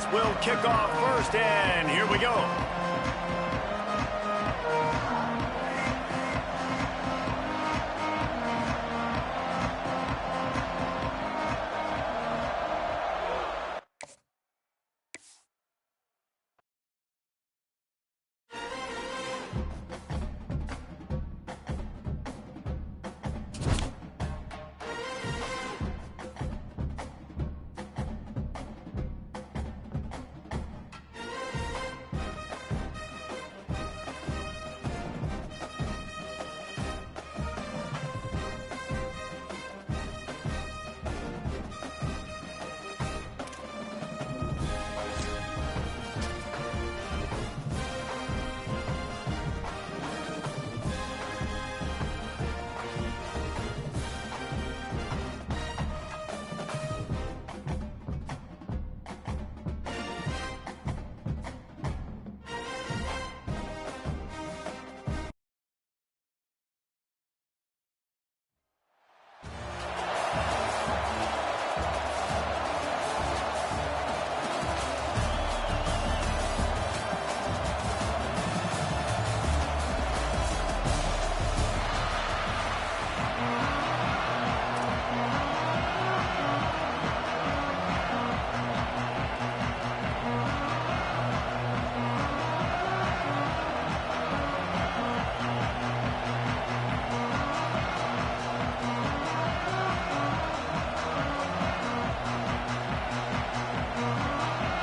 offense will kick off first, and here we go.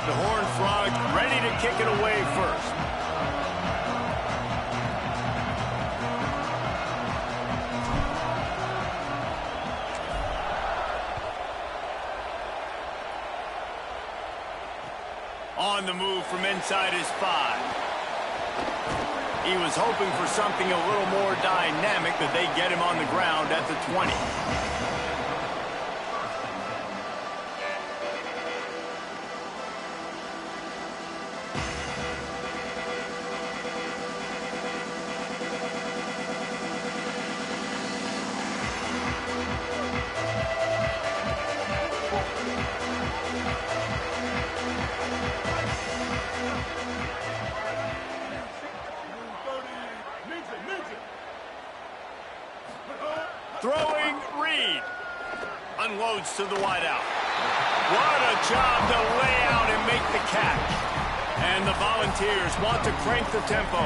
The Horned Frogs ready to kick it away first. On the move from inside his 5. He was hoping for something a little more dynamic, that they get him on the ground at the 20. Throwing Reed. Unloads to the wideout. What a job to lay out and make the catch. And the Volunteers want to crank the tempo.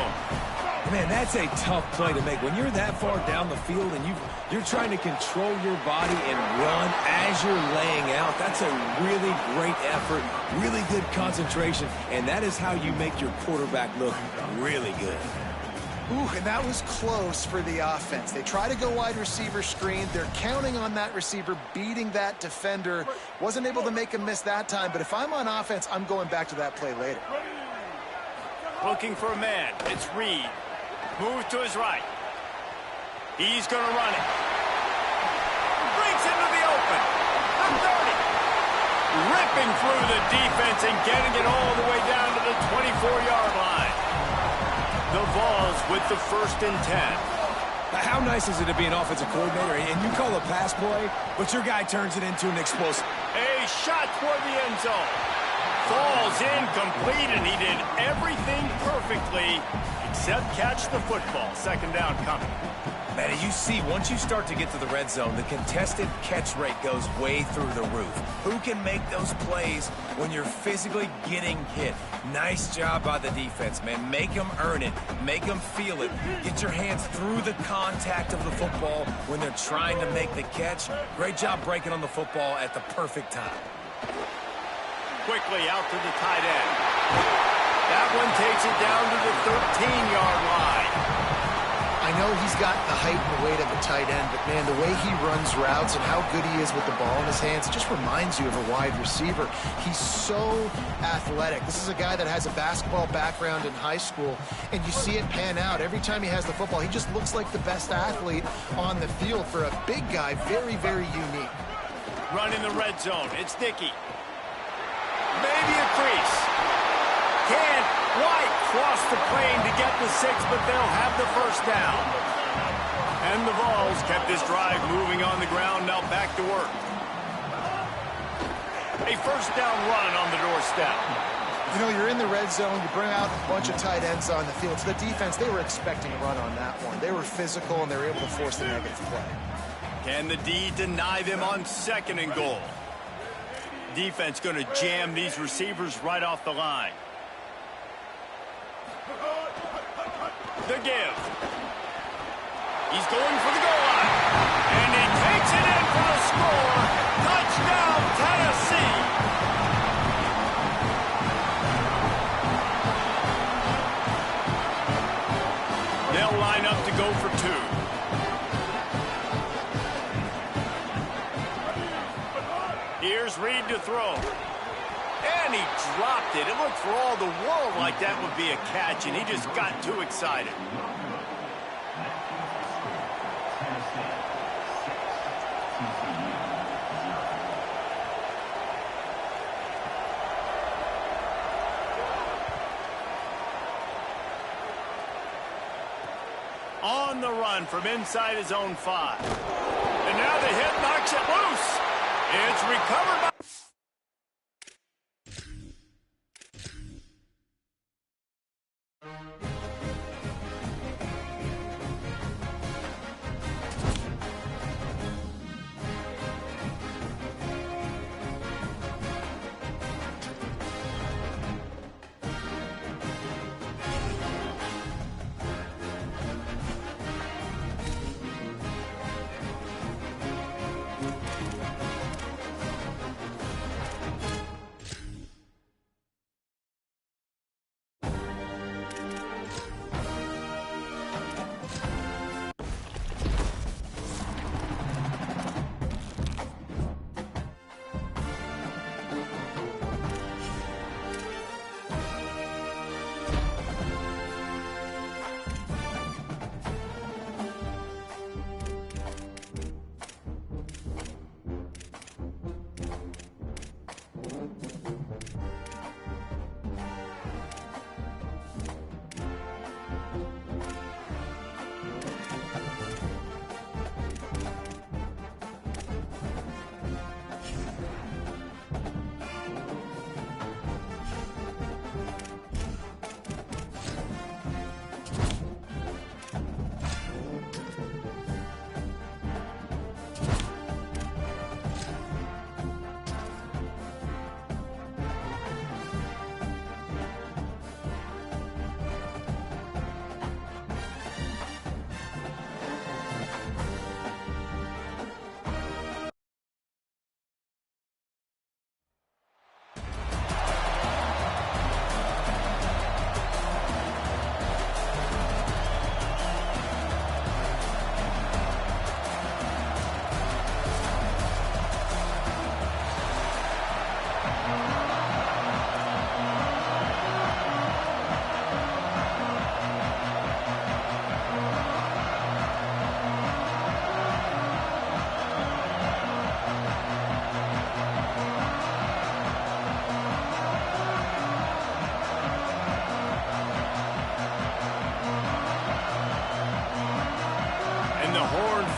Man, that's a tough play to make. When you're that far down the field and you're trying to control your body and run as you're laying out, that's a really great effort, really good concentration, and that is how you make your quarterback look really good. Ooh, and that was close for the offense. They try to go wide receiver screen. They're counting on that receiver beating that defender. Wasn't able to make him miss that time, but if I'm on offense, I'm going back to that play later. Looking for a man. It's Reed. Move to his right. He's going to run it. Breaks into the open. The 30. Ripping through the defense and getting it all the way down to the 24-yard line. The Vols with the 1st and 10. How nice is it to be an offensive coordinator and you call a pass play, but your guy turns it into an explosive. A shot toward the end zone. Falls incomplete, and he did everything perfectly except catch the football. 2nd down coming. Man, you see, once you start to get to the red zone, the contested catch rate goes way through the roof. Who can make those plays when you're physically getting hit? Nice job by the defense, man. Make them earn it. Make them feel it. Get your hands through the contact of the football when they're trying to make the catch. Great job breaking on the football at the perfect time. Quickly out to the tight end. That one takes it down to the 13-yard line. I know he's got the height and the weight of a tight end, but, man, the way he runs routes and how good he is with the ball in his hands, it just reminds you of a wide receiver. He's so athletic. This is a guy that has a basketball background in high school, and you see it pan out. Every time he has the football, he just looks like the best athlete on the field. For a big guy, very, very unique. Run in the red zone. It's Dickey. Maybe a crease. Can't quite cross the plane to get the 6, but they'll have the 1st down. And the Vols kept this drive moving on the ground. Now back to work. A first down run on the doorstep. You know, you're in the red zone, you bring out a bunch of tight ends on the field. So the defense, they were expecting a run on that one. They were physical, and they were able to force the negative play. Can the D deny them on 2nd and goal? Defense going to jam these receivers right off the line. The give. He's going for the goal line. And he takes it in for the score. Touchdown, Tennessee. They'll line up to go for 2. Here's Reed to throw. And he dropped it. It looked for all the world like that would be a catch, and he just got too excited. On the run from inside his own 5. And now the hit knocks it loose. It's recovered by...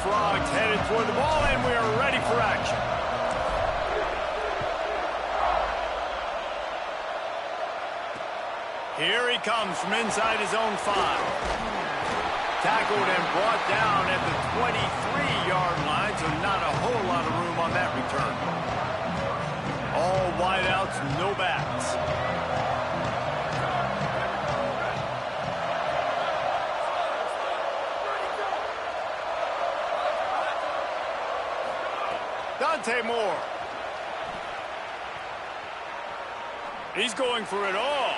Frogs headed toward the ball, and we are ready for action. Here he comes from inside his own 5. Tackled and brought down at the 23-yard line, so not a whole lot of room on that return. All wideouts, no backs. Dante Moore. He's going for it all.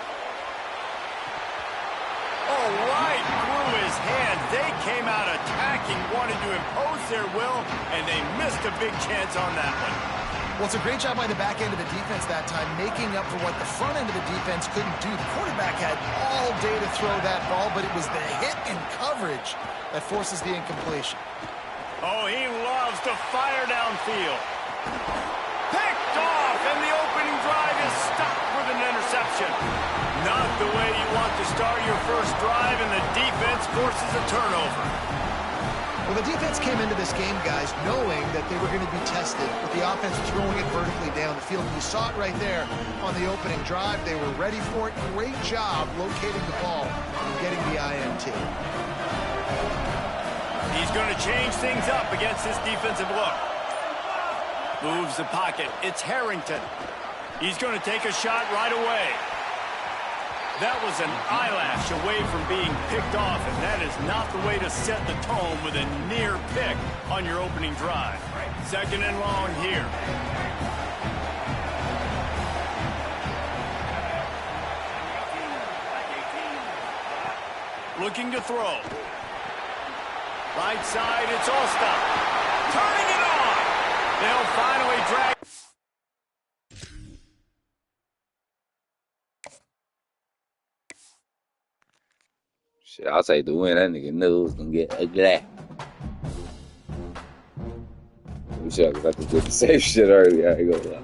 Oh, right through his hand. They came out attacking, wanted to impose their will, and they missed a big chance on that one. Well, it's a great job by the back end of the defense that time, making up for what the front end of the defense couldn't do. The quarterback had all day to throw that ball, but it was the hit and coverage that forces the incompletion. Oh, he loves to fire downfield. Picked off, and the opening drive is stopped with an interception. Not the way you want to start your first drive, and the defense forces a turnover. Well, the defense came into this game, guys, knowing that they were going to be tested with the offense throwing it vertically down the field. You saw it right there on the opening drive. They were ready for it. Great job locating the ball and getting the INT. He's going to change things up against this defensive look. Moves the pocket. It's Harrington. He's going to take a shot right away. That was an eyelash away from being picked off, and that is not the way to set the tone with a near pick on your opening drive. Second and long here. Looking to throw. Right side, it's Allstott. Turning it on. They'll finally drag. Shit, I'll take the win. That nigga knew it was gonna get ugly. I'm sure, because I just did the same shit earlier. I ain't gonna lie.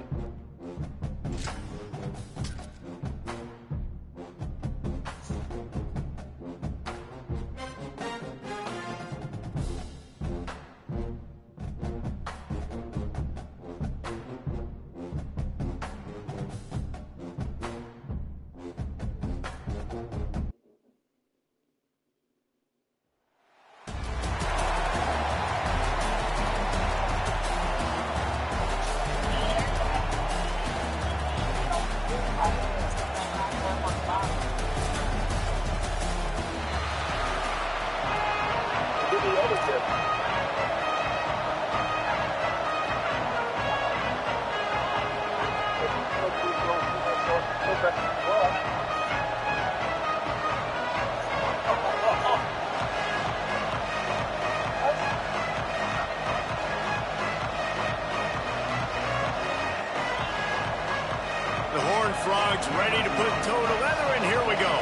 The Horned Frogs ready to put toe to leather, and here we go.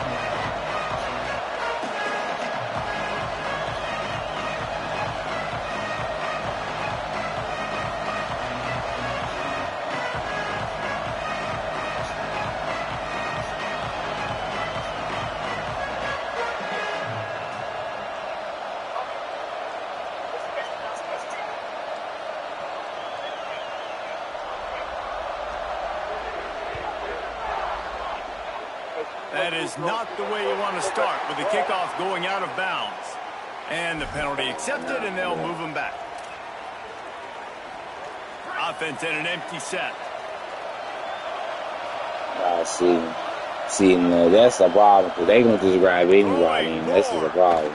That is not the way you want to start with the kickoff going out of bounds. And the penalty accepted, and they'll move them back. Offense in an empty set. See, that's a problem. Cause they gonna just grab anybody, and this is a problem.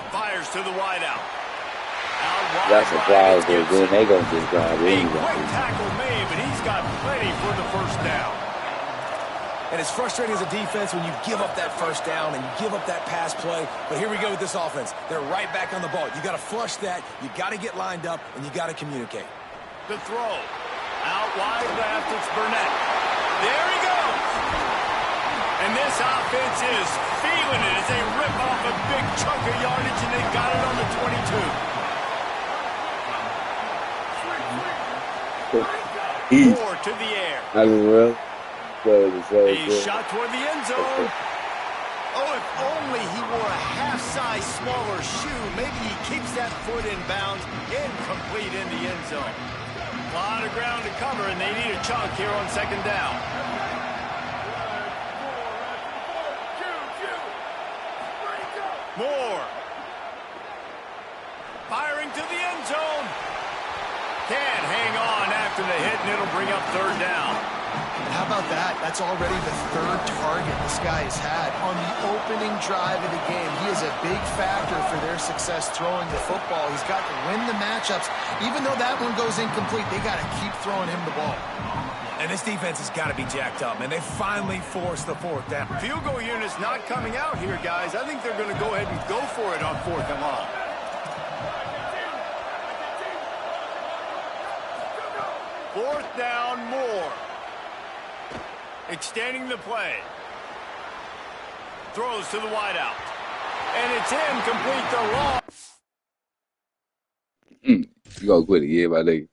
Fires to the wideout. That's a problem. Cause then they gonna just grab A anybody. quick tackle made, but he's got plenty for the first down. And it's frustrating as a defense when you give up that first down and you give up that pass play. But here we go with this offense. They're right back on the ball. You got to flush that. You got to get lined up, and you got to communicate. The throw. Out wide left, it's Burnett. There he goes. And this offense is feeling it as they rip off a big chunk of yardage, and they got it on the 22. Moore to the air. I mean, well, A shot toward the end zone. Oh, if only he wore a half-size smaller shoe. Maybe he keeps that foot in bounds, incomplete in the end zone. A lot of ground to cover, and they need a chunk here on second down. Moore. Firing to the end zone. Can't hang on after the hit, and it'll bring up third down. How about that? That's already the third target this guy has had on the opening drive of the game. He is a big factor for their success throwing the football. He's got to win the matchups. Even though that one goes incomplete, they got to keep throwing him the ball. And this defense has got to be jacked up, and they finally forced the fourth down. Field goal unit's not coming out here, guys. I think they're going to go ahead and go for it on fourth and long. Fourth down, Moore. Extending the play. Throws to the wideout. And it's incomplete to Long. You gonna quit again, my nigga?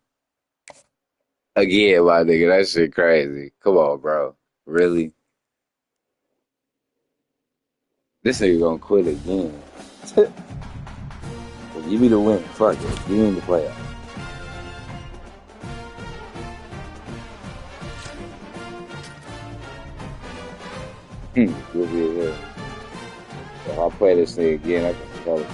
Again, my nigga. That shit crazy. Come on, bro. Really? This nigga gonna quit again. Give me the win. Fuck it. Give me the playoff. We'll be here. If I play this thing again, I can tell it.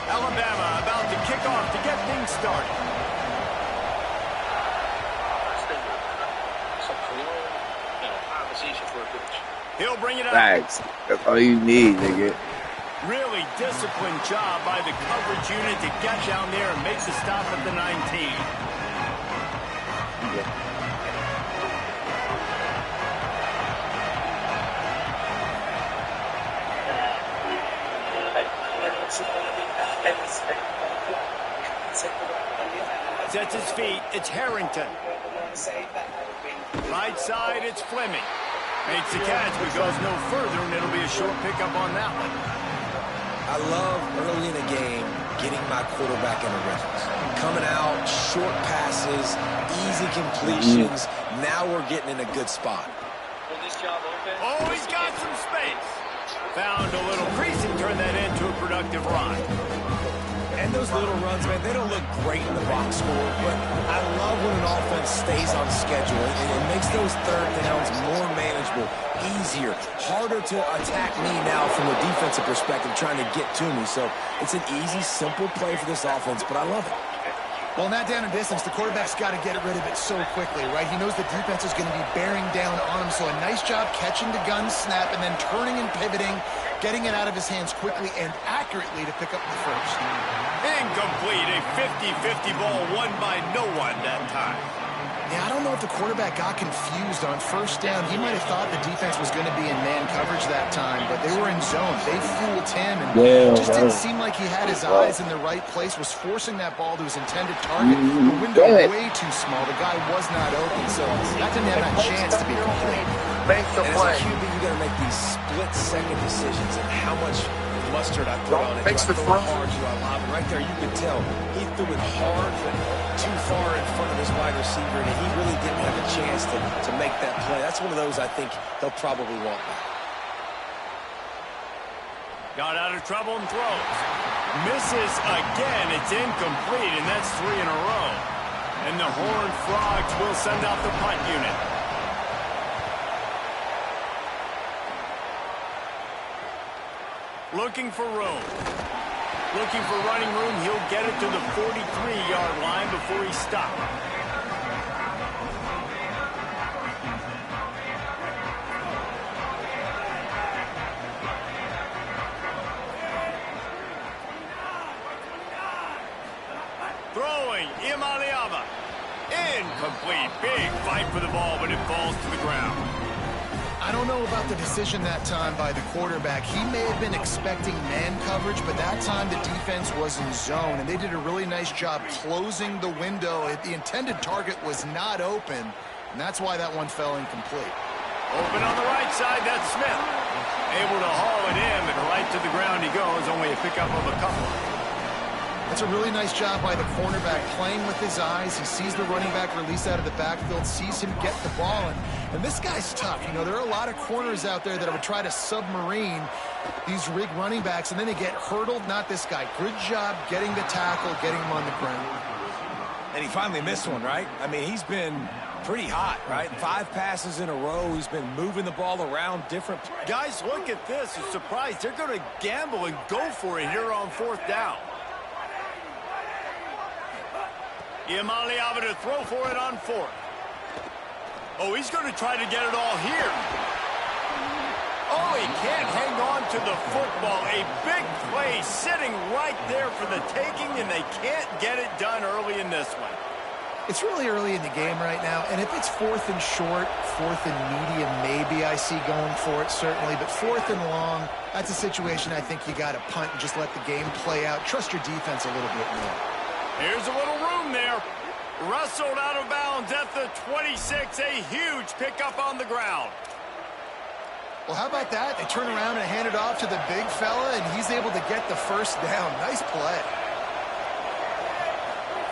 Alabama about to kick off to get things started. He'll bring it out. Thanks. That's all you need, nigga. Really disciplined job by the coverage unit to get down there and make the stop at the 19. Sets his feet, it's Harrington. Right side, it's Fleming. Makes the catch, but goes no further, and it'll be a short pickup on that one. I love early in a game getting my quarterback in the rhythms. Coming out, short passes, easy completions. Now we're getting in a good spot. Oh, he's got some space. Found a little crease and turned that into a productive run. And those little runs, man, they don't look great in the box score, but I love when an offense stays on schedule. It makes those third downs more manageable, easier, harder to attack me now from a defensive perspective trying to get to me. So it's an easy, simple play for this offense, but I love it. Well, in that down and distance, the quarterback's got to get rid of it so quickly, right? He knows the defense is going to be bearing down on him, so a nice job catching the gun snap and then turning and pivoting, getting it out of his hands quickly and accurately to pick up the first. Incomplete, a 50-50 ball won by no one that time. Yeah, I don't know if the quarterback got confused on first down. He might have thought the defense was going to be in man coverage that time, but they were in zone. They fooled him, and it just didn't seem like he had his eyes in the right place, was forcing that ball to his intended target. The window way too small. The guy was not open, so that didn't have that chance to be complete. And as a QB, you got to make these split-second decisions and how much mustard I put on it. Do I throw it hard? Do I lob it? Right there, you could tell he threw it hard, but too far in front of his wide receiver, and he really didn't have a chance to make that play. That's one of those I think he'll probably want back. Got out of trouble and throws. Misses again. It's incomplete, and that's 3 in a row. And the Horned Frogs will send out the punt unit. Looking for room. Looking for running room. He'll get it to the 43-yard line before he stops. Throwing, Imaliava. Incomplete. Big fight for the ball, but it falls to the ground. I don't know about the decision that time by the quarterback. He may have been expecting man coverage, but that time the defense was in zone, and they did a really nice job closing the window. The intended target was not open, and that's why that one fell incomplete. Open on the right side, that's Smith. Able to haul it in, but right to the ground he goes, only a pickup of a couple. That's a really nice job by the cornerback, playing with his eyes. He sees the running back release out of the backfield, sees him get the ball, and this guy's tough. You know, there are a lot of corners out there that would try to submarine these rig running backs, and then they get hurdled. Not this guy. Good job getting the tackle, getting him on the ground. And he finally missed one, right? I mean, he's been pretty hot, right? 5 passes in a row. He's been moving the ball around different. Guys, look at this. I'm surprised. They're going to gamble and go for it here on 4th down. Imaliava to throw for it on 4th. Oh, he's going to try to get it all here. Oh, he can't hang on to the football. A big play sitting right there for the taking, and they can't get it done early in this one. It's really early in the game right now, and if it's 4th and short, 4th and medium, maybe I see going for it, certainly. But 4th and long, that's a situation I think you got to punt and just let the game play out. Trust your defense a little bit more. Here's a little room there. Wrestled out of bounds at the 26. A huge pickup on the ground. Well, how about that? They turn around and hand it off to the big fella, and he's able to get the first down. Nice play.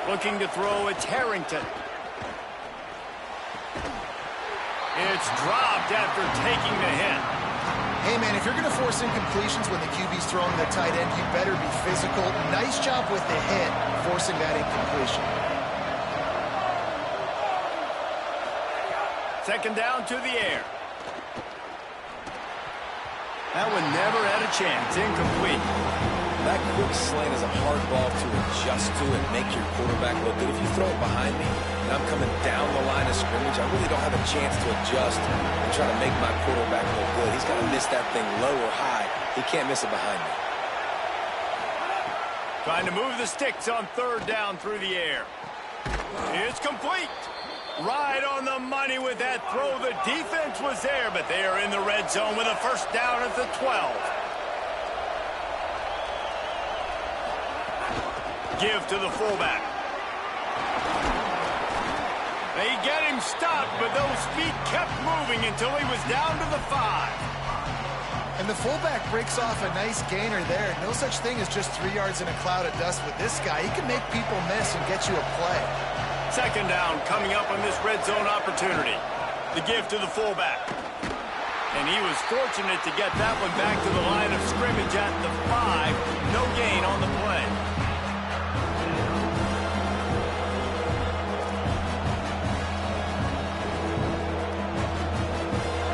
Looking to throw, it's Harrington. It's dropped after taking the hit. Hey, man, if you're going to force incompletions when the QB's throwing the tight end, you better be physical. Nice job with the hit, forcing that incompletion. Second down to the air. That one never had a chance. Incomplete. That quick slant is a hard ball to adjust to and make your quarterback look good. If you throw it behind me and I'm coming down the line of scrimmage, I really don't have a chance to adjust and try to make my quarterback look good. He's got to miss that thing low or high. He can't miss it behind me. Trying to move the sticks on third down through the air. It's complete. Right on the money with that throw. The defense was there, but they are in the red zone with a first down at the 12. Give to the fullback. They get him stopped, but those feet kept moving until he was down to the 5. And the fullback breaks off a nice gainer there. No such thing as just 3 yards in a cloud of dust with this guy. He can make people miss and get you a play. Second down coming up on this red zone opportunity. The give to the fullback. And he was fortunate to get that one back to the line of scrimmage at the 5. No gain on the play.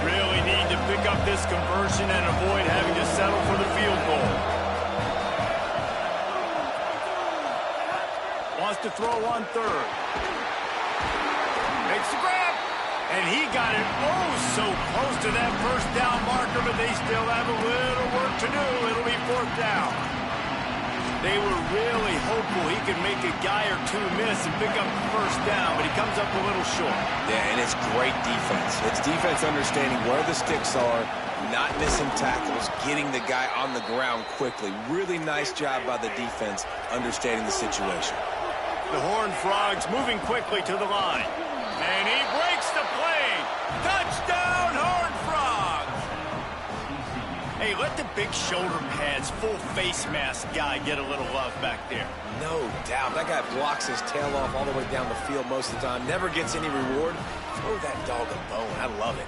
Really need to pick up this conversion and avoid having to settle for the field goal. Wants to throw on third. Makes the grab. And he got it so close to that first down marker, but they still have a little work to do. It'll be 4th down. They were really hopeful he could make a guy or two miss and pick up the first down, but he comes up a little short. Yeah, and it's great defense. It's defense understanding where the sticks are, not missing tackles, getting the guy on the ground quickly. Really nice job by the defense understanding the situation. The Horned Frogs moving quickly to the line. And he breaks the play. Touchdown, Horned Frogs! Hey, let the big shoulder pads, full face mask guy get a little love back there. No doubt. That guy blocks his tail off all the way down the field most of the time. Never gets any reward. Throw that dog a bone. I love it.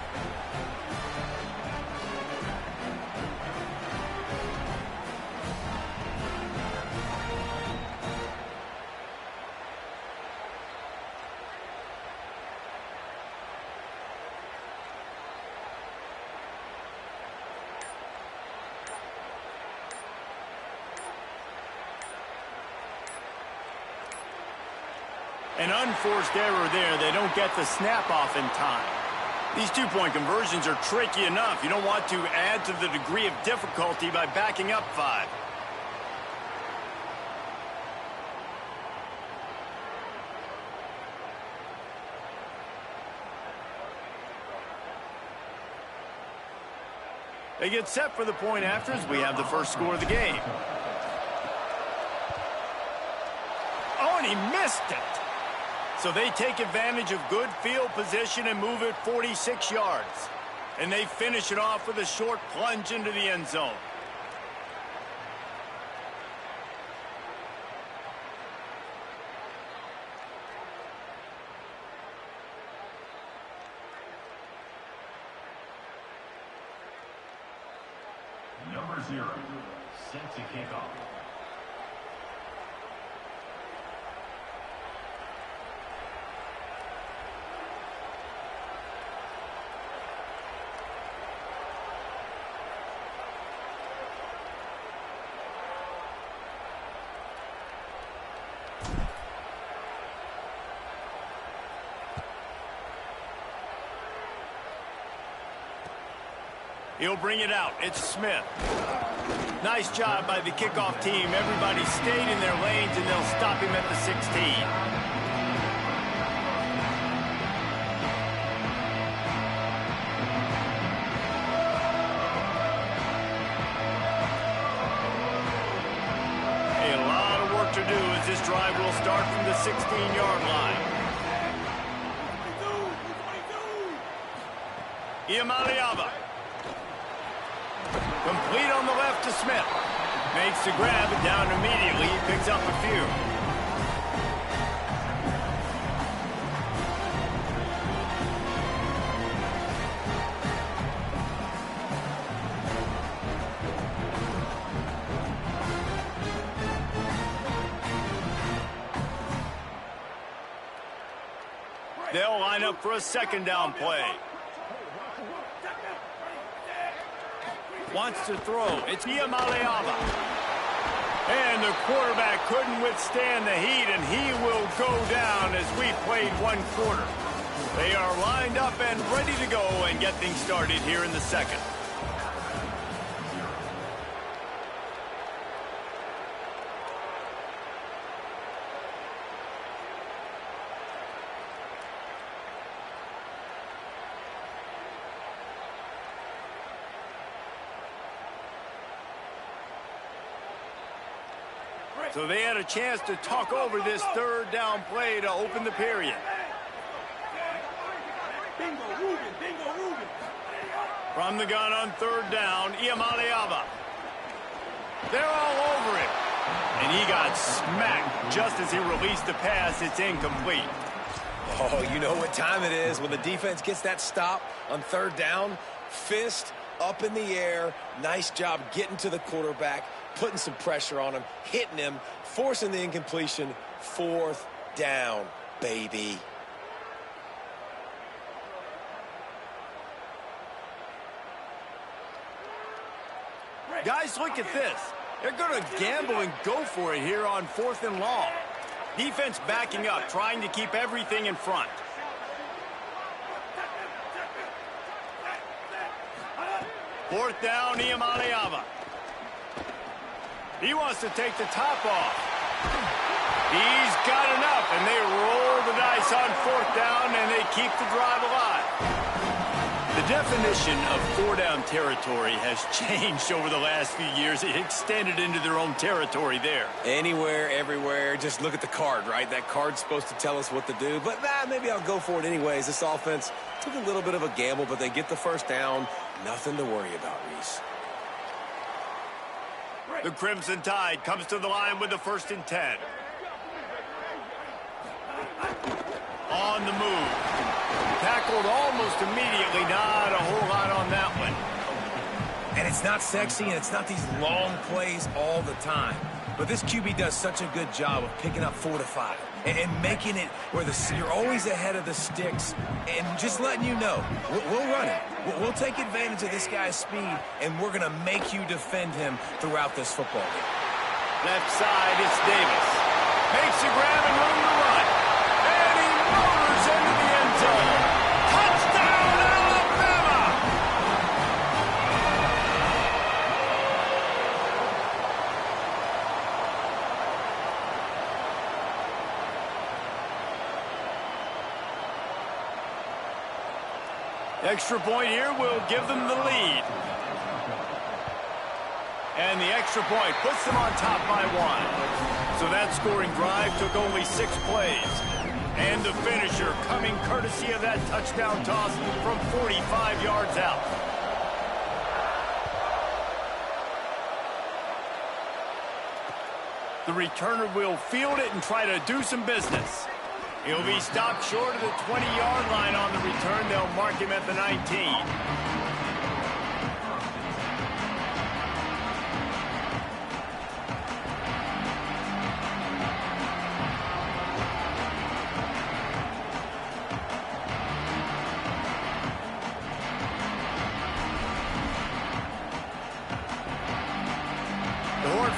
An unforced error there. They don't get the snap off in time. These two-point conversions are tricky enough. You don't want to add to the degree of difficulty by backing up 5. They get set for the point after as we have the first score of the game. Oh, and he missed it. So they take advantage of good field position and move it 46 yards. And they finish it off with a short plunge into the end zone. Number 0, set to kick off. He'll bring it out. It's Smith. Nice job by the kickoff team. Everybody stayed in their lanes, and they'll stop him at the 16. To do as this drive will start from the 16-yard line. Iamaleava. Complete on the left to Smith. Makes the grab and down immediately. He picks up a few. They'll line up for a second down play. Wants to throw. It's Iamaleava. And the quarterback couldn't withstand the heat, and he will go down as we played one quarter. They are lined up and ready to go and get things started here in the second. So they had a chance to talk over this third down play to open the period. From the gun on third down, Iamaleava. They're all over him. And he got smacked just as he released the pass. It's incomplete. Oh, you know what time it is when the defense gets that stop on third down. Fist up in the air. Nice job getting to the quarterback, putting some pressure on him, hitting him, forcing the incompletion. Fourth down, baby. Guys, look at this. They're going to gamble and go for it here on 4th and long. Defense backing up, trying to keep everything in front. Fourth down, Iamaleava. He wants to take the top off. He's got enough, and they roll the dice on 4th down, and they keep the drive alive. The definition of 4-down territory has changed over the last few years. It extended into their own territory there. Anywhere, everywhere. Just look at the card, right? That card's supposed to tell us what to do. But maybe I'll go for it anyways. This offense took a little bit of a gamble, but they get the first down. Nothing to worry about, Reese. The Crimson Tide comes to the line with the 1st and 10. On the move. Tackled almost immediately. Not a whole lot on that one. And it's not sexy, and it's not these long plays all the time. But this QB does such a good job of picking up 4 to 5 and making it where you're always ahead of the sticks and just letting you know, we'll run it. We'll take advantage of this guy's speed, and we're going to make you defend him throughout this football game. Left side, it's Davis. Makes a grab and room to run. And he motors into the end zone. Touchdown, Alabama! Extra point here will give them the lead. And the extra point puts them on top by 1. So that scoring drive took only 6 plays. And the finisher coming courtesy of that touchdown toss from 45 yards out. The returner will field it and try to do some business. He'll be stopped short of the 20-yard line on the return. They'll mark him at the 19.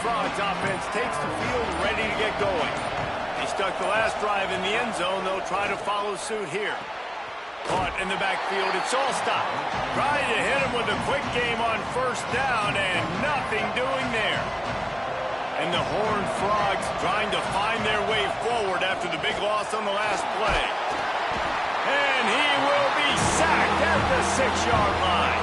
Frogs offense takes the field ready to get going. They stuck the last drive in the end zone. They'll try to follow suit here. Caught in the backfield. It's all stopped. Trying to hit him with with a quick game on first down and nothing doing there. And the Horned Frogs trying to find their way forward after the big loss on the last play. And he will be sacked at the 6-yard line.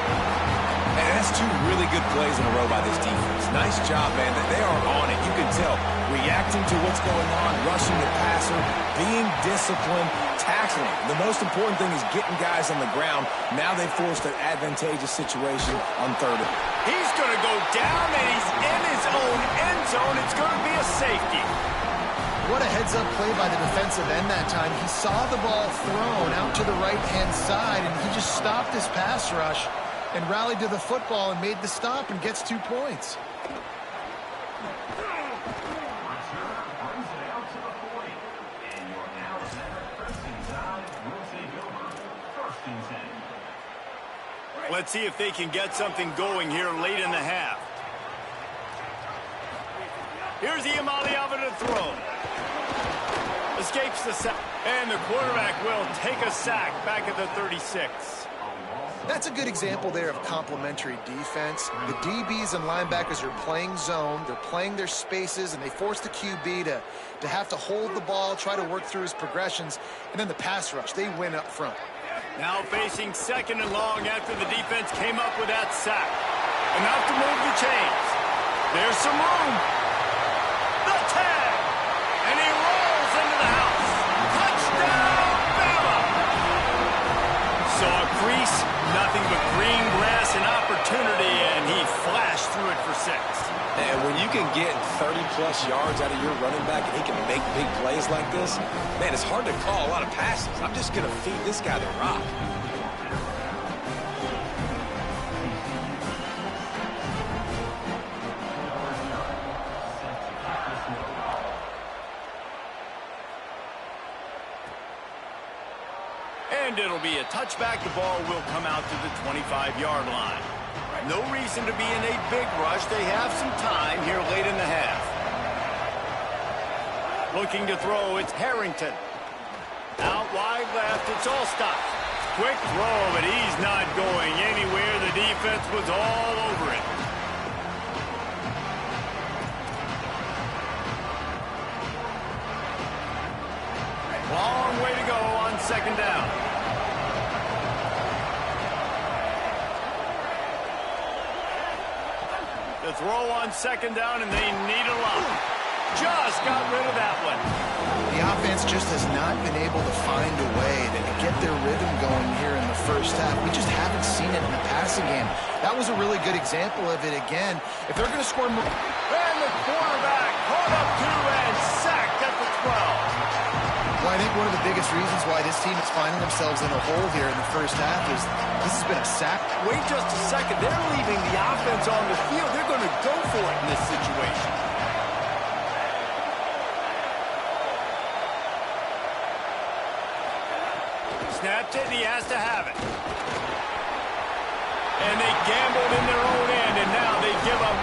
And that's two really good plays in a row by this defense. Nice job, man. They are on it. You can tell. Reacting to what's going on, rushing the passer, being disciplined, tackling. The most important thing is getting guys on the ground. Now they forced an advantageous situation on third. He's going to go down, and he's in his own end zone. It's going to be a safety. What a heads-up play by the defensive end that time. He saw the ball thrown out to the right-hand side, and he just stopped his pass rush and rallied to the football and made the stop and gets 2 points. Let's see if they can get something going here late in the half. Here's Iamaleava to throw. Escapes the sack. And the quarterback will take a sack back at the 36. That's a good example there of complementary defense. The DBs and linebackers are playing zone, they're playing their spaces, and they force the QB to have to hold the ball, try to work through his progressions, and then the pass rush, they win up front. Now facing 2nd and long after the defense came up with that sack. Enough to move the chains. There's some room. The tag. And he rolls into the house. Touchdown, Bama! Saw a crease, nothing but green grass and opportunity, and he flashed through it for 6. And when you can get 30-plus yards out of your running back and he can make big plays like this, man, it's hard to call a lot of passes. I'm just going to feed this guy the rock. And it'll be a touchback. The ball will come out to the 25-yard line. No reason to be in a big rush. They have some time here late in the half. Looking to throw, it's Harrington. Out wide left, it's Allstott. Quick throw, but he's not going anywhere. The defense was all over it. Long way to go on 2nd down. The throw on 2nd down, and they need a lot. Just got rid of that one. The offense just has not been able to find a way to get their rhythm going here in the first half. We just haven't seen it in the passing game. That was a really good example of it again. If they're going to score more... And the quarterback caught up to and sacked at the 12. Well, I think one of the biggest reasons why this team is finding themselves in a hole here in the first half is this has been a sack. Wait just a second. They're leaving the offense on the field. They're going to go for it in this situation. Snapped it, and he has to have it. And they gambled in their own end, and now they give up